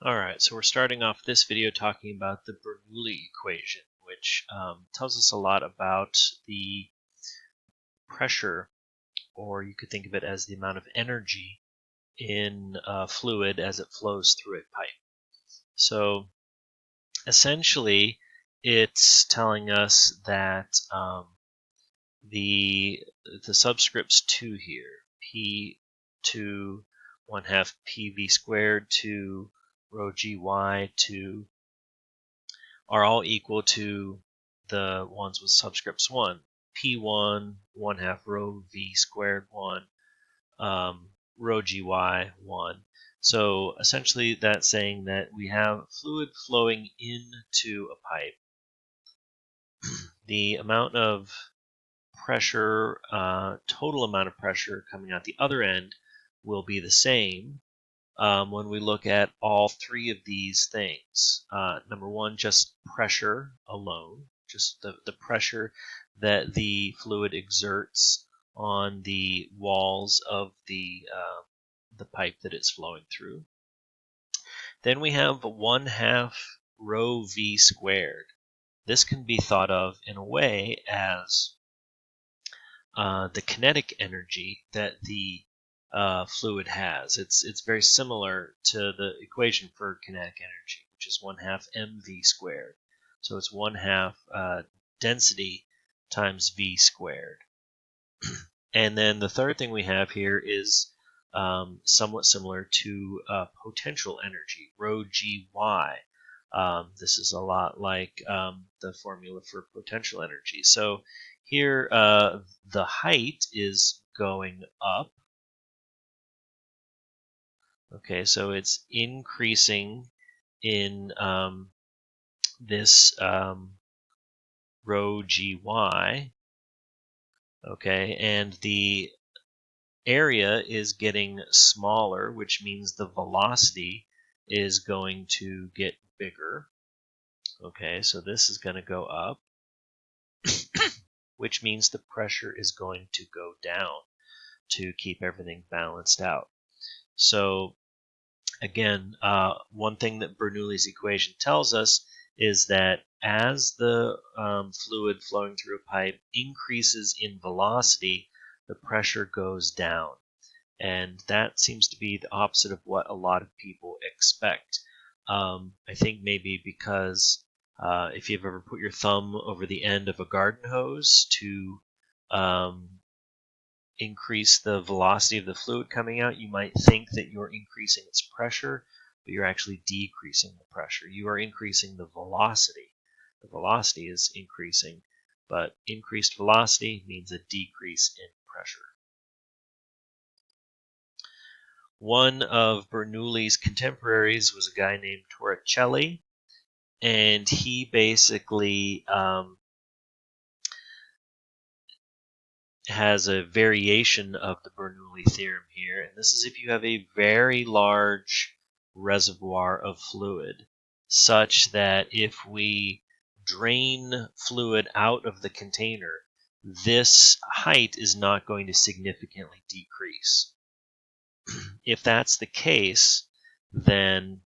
Alright, so we're starting off this video talking about the Bernoulli equation, which tells us a lot about the pressure, or you could think of it as the amount of energy in a fluid as it flows through a pipe. So essentially, it's telling us that the subscripts 2 here, P2 1/2 PV squared to rho GY to are all equal to the ones with subscripts 1. P1 1/2 rho V squared 1, rho GY 1. So essentially that's saying that we have fluid flowing into a pipe. The amount of pressure, total amount of pressure coming out the other end will be the same when we look at all three of these things. Number one, just pressure alone, just the pressure that the fluid exerts on the walls of the pipe that it's flowing through. Then we have 1/2 rho V squared. This can be thought of in a way as the kinetic energy that the fluid has. It's very similar to the equation for kinetic energy, which is 1/2 mv squared. So it's 1/2 density times v squared. And then the third thing we have here is somewhat similar to potential energy, rho gy. This is a lot like the formula for potential energy. So here the height is going up. Okay, so it's increasing in this rho gy. Okay, and the area is getting smaller, which means the velocity is going to get bigger. Okay, so this is going to go up, which means the pressure is going to go down to keep everything balanced out. So again, one thing that Bernoulli's equation tells us is that as the fluid flowing through a pipe increases in velocity, the pressure goes down. And that seems to be the opposite of what a lot of people expect. I think maybe because if you've ever put your thumb over the end of a garden hose to increase the velocity of the fluid coming out, you might think that you're increasing its pressure, but you're actually decreasing the pressure. You are increasing the velocity. The velocity is increasing, but increased velocity means a decrease in pressure. One of Bernoulli's contemporaries was a guy named Torricelli, and he basically has a variation of the Bernoulli theorem here, and this is if you have a very large reservoir of fluid, such that if we drain fluid out of the container, this height is not going to significantly decrease. If that's the case, then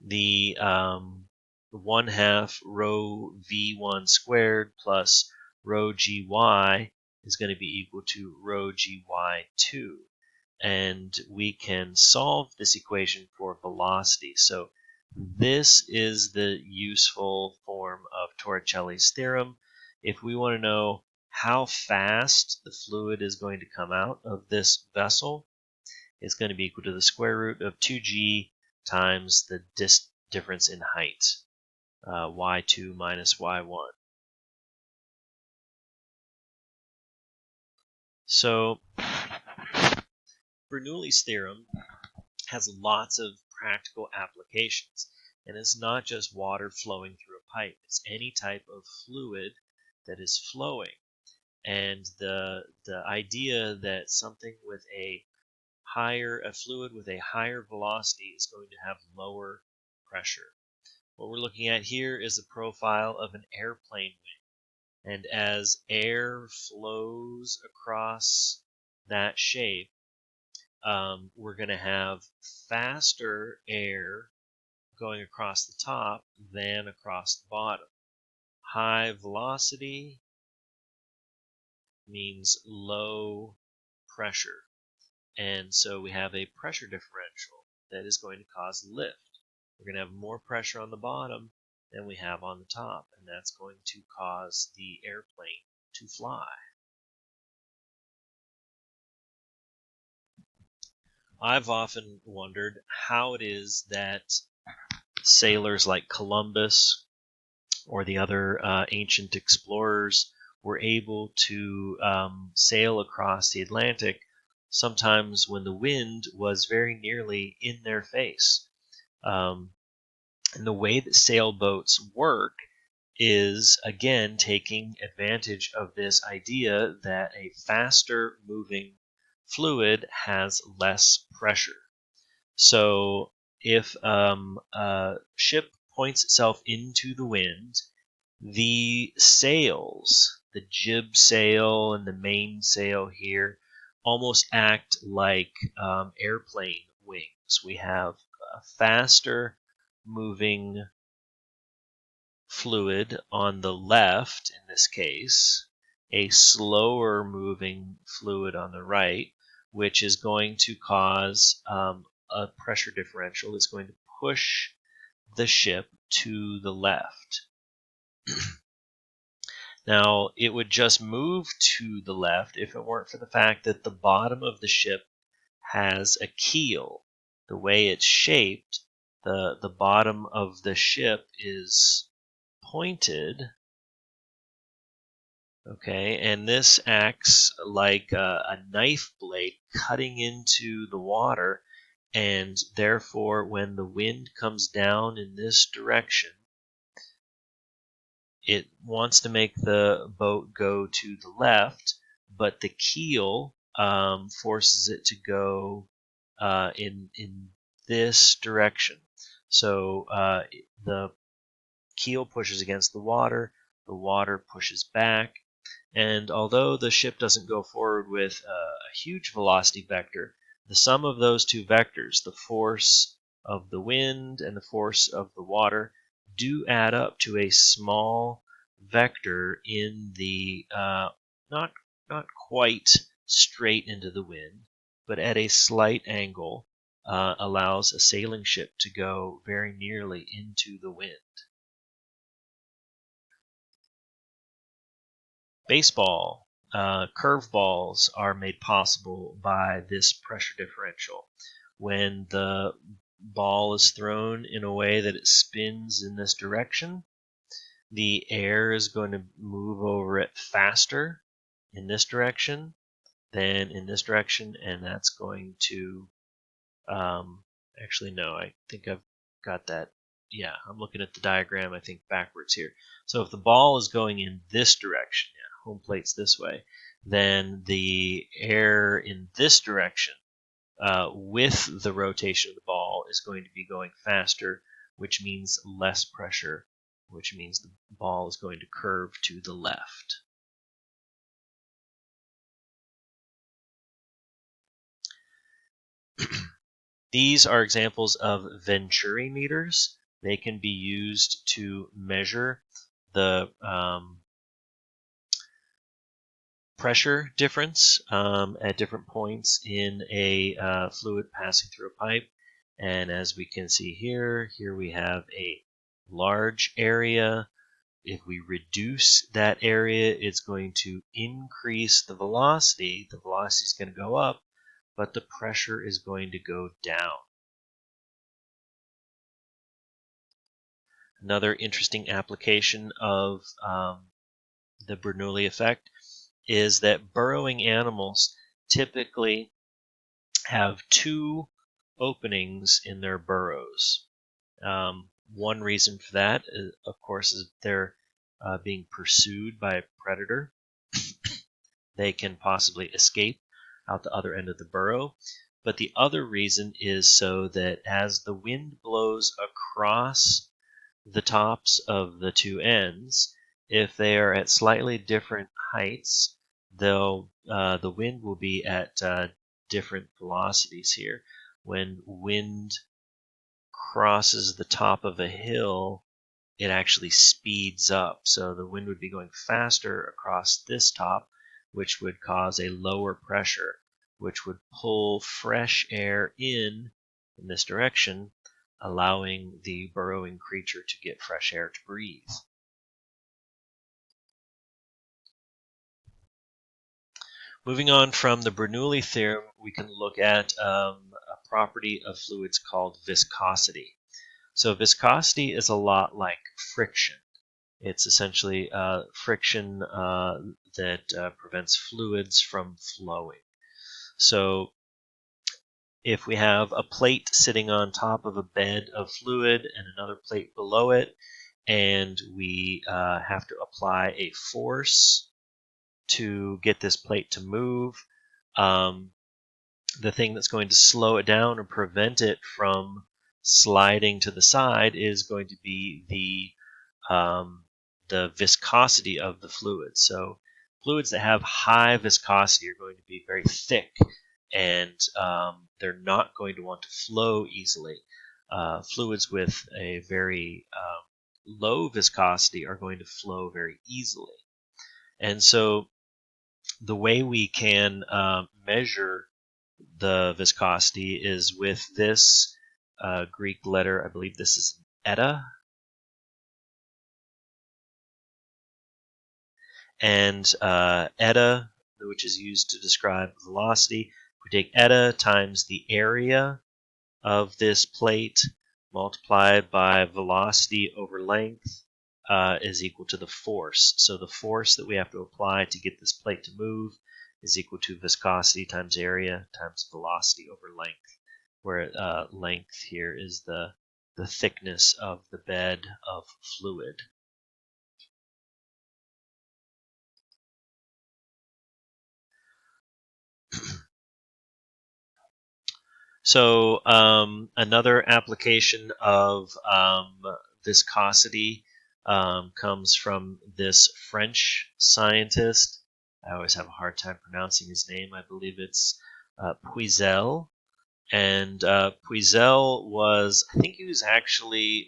the 1/2 rho v1 squared plus rho gy is going to be equal to rho gy2. And we can solve this equation for velocity. So this is the useful form of Torricelli's theorem. If we want to know how fast the fluid is going to come out of this vessel, it's going to be equal to the square root of 2g times the difference in height, y2 minus y1. So Bernoulli's theorem has lots of practical applications, and it's not just water flowing through a pipe. It's any type of fluid that is flowing. And the idea that something with a fluid with a higher velocity is going to have lower pressure. What we're looking at here is a profile of an airplane wing. And as air flows across that shape, we're going to have faster air going across the top than across the bottom. High velocity means low pressure. And so we have a pressure differential that is going to cause lift. We're going to have more pressure on the bottom than we have on the top, and that's going to cause the airplane to fly. I've often wondered how it is that sailors like Columbus or the other ancient explorers were able to sail across the Atlantic sometimes when the wind was very nearly in their face. And the way that sailboats work is, again, taking advantage of this idea that a faster moving fluid has less pressure. So if a ship points itself into the wind, the sails, the jib sail and the mainsail here, almost act like airplane wings. We have a faster moving fluid on the left, in this case, a slower moving fluid on the right, which is going to cause a pressure differential. It's going to push the ship to the left. Now, it would just move to the left if it weren't for the fact that the bottom of the ship has a keel. The way it's shaped, the bottom of the ship is pointed. Okay, and this acts like a knife blade cutting into the water, and therefore when the wind comes down in this direction, it wants to make the boat go to the left, but the keel forces it to go in this direction. So the keel pushes against the water pushes back, and although the ship doesn't go forward with a huge velocity vector, the sum of those two vectors, the force of the wind and the force of the water, do add up to a small vector in the not quite straight into the wind, but at a slight angle, allows a sailing ship to go very nearly into the wind. Baseball, curveballs are made possible by this pressure differential. When the ball is thrown in a way that it spins in this direction, the air is going to move over it faster in this direction than in this direction, and that's going to actually, no, I think I've got that. Yeah, I'm looking at the diagram, I think, backwards here. So if the ball is going in this direction, home plate's this way, then the air in this direction with the rotation of the ball is going to be going faster, which means less pressure, which means the ball is going to curve to the left. These are examples of Venturi meters. They can be used to measure the pressure difference at different points in a fluid passing through a pipe. And as we can see here we have a large area. If we reduce that area, it's going to increase the velocity. The velocity is going to go up, but the pressure is going to go down. Another interesting application of the Bernoulli effect is that burrowing animals typically have two openings in their burrows. One reason for that, of course, is they're being pursued by a predator. They can possibly escape out the other end of the burrow. But the other reason is so that as the wind blows across the tops of the two ends, if they are at slightly different heights, the wind will be at different velocities here. When wind crosses the top of a hill, it actually speeds up. So the wind would be going faster across this top, which would cause a lower pressure, which would pull fresh air in this direction, allowing the burrowing creature to get fresh air to breathe. Moving on from the Bernoulli theorem, we can look at a property of fluids called viscosity. So viscosity is a lot like friction. It's essentially friction that prevents fluids from flowing. So if we have a plate sitting on top of a bed of fluid and another plate below it, and we have to apply a force to get this plate to move, the thing that's going to slow it down and prevent it from sliding to the side is going to be the viscosity of the fluid. So fluids that have high viscosity are going to be very thick, and they're not going to want to flow easily. Fluids with a very low viscosity are going to flow very easily. And so the way we can measure the viscosity is with this Greek letter. I believe this is eta. And eta, which is used to describe velocity, we take eta times the area of this plate multiplied by velocity over length is equal to the force. So the force that we have to apply to get this plate to move is equal to viscosity times area times velocity over length, where length here is the thickness of the bed of fluid. So another application of viscosity comes from this French scientist. I always have a hard time pronouncing his name. I believe it's Poiseuille. And Poiseuille was, I think he was actually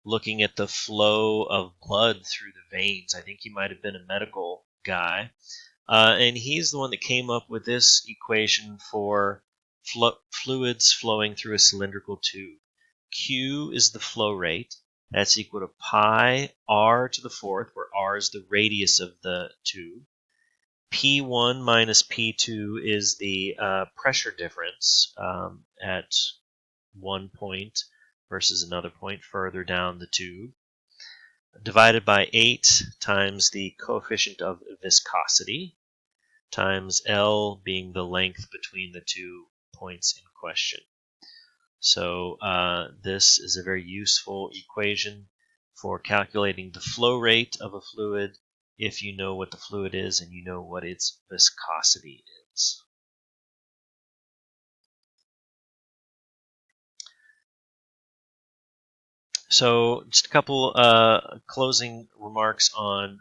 looking at the flow of blood through the veins. I think he might have been a medical guy. And he's the one that came up with this equation for fluids flowing through a cylindrical tube. Q is the flow rate. That's equal to pi r to the fourth, where r is the radius of the tube. P1 minus P2 is the pressure difference at one point versus another point further down the tube, divided by 8 times the coefficient of viscosity, times L being the length between the 2 points in question. So this is a very useful equation for calculating the flow rate of a fluid if you know what the fluid is and you know what its viscosity is. So just a couple closing remarks on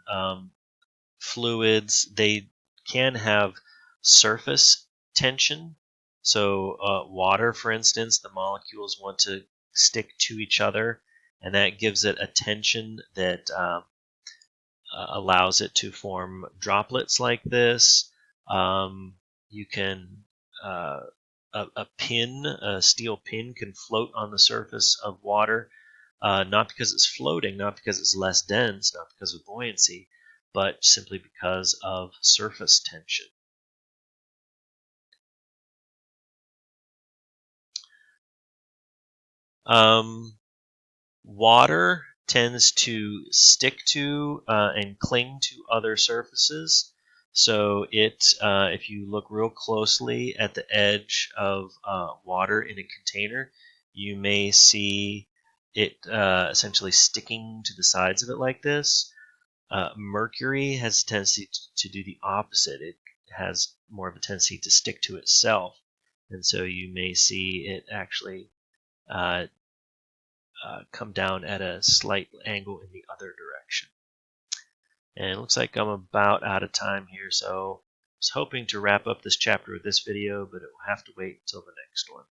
fluids. They can have surface tension. So water, for instance, the molecules want to stick to each other, and that gives it a tension that allows it to form droplets like this. You can a steel pin can float on the surface of water, not because it's floating, not because it's less dense, not because of buoyancy, but simply because of surface tension. Water tends to stick to and cling to other surfaces. So if you look real closely at the edge of water in a container, you may see it essentially sticking to the sides of it like this. Mercury has a tendency to do the opposite. It has more of a tendency to stick to itself. And so you may see it actually come down at a slight angle in the other direction. And it looks like I'm about out of time here, so was hoping to wrap up this chapter with this video, but it will have to wait until the next one.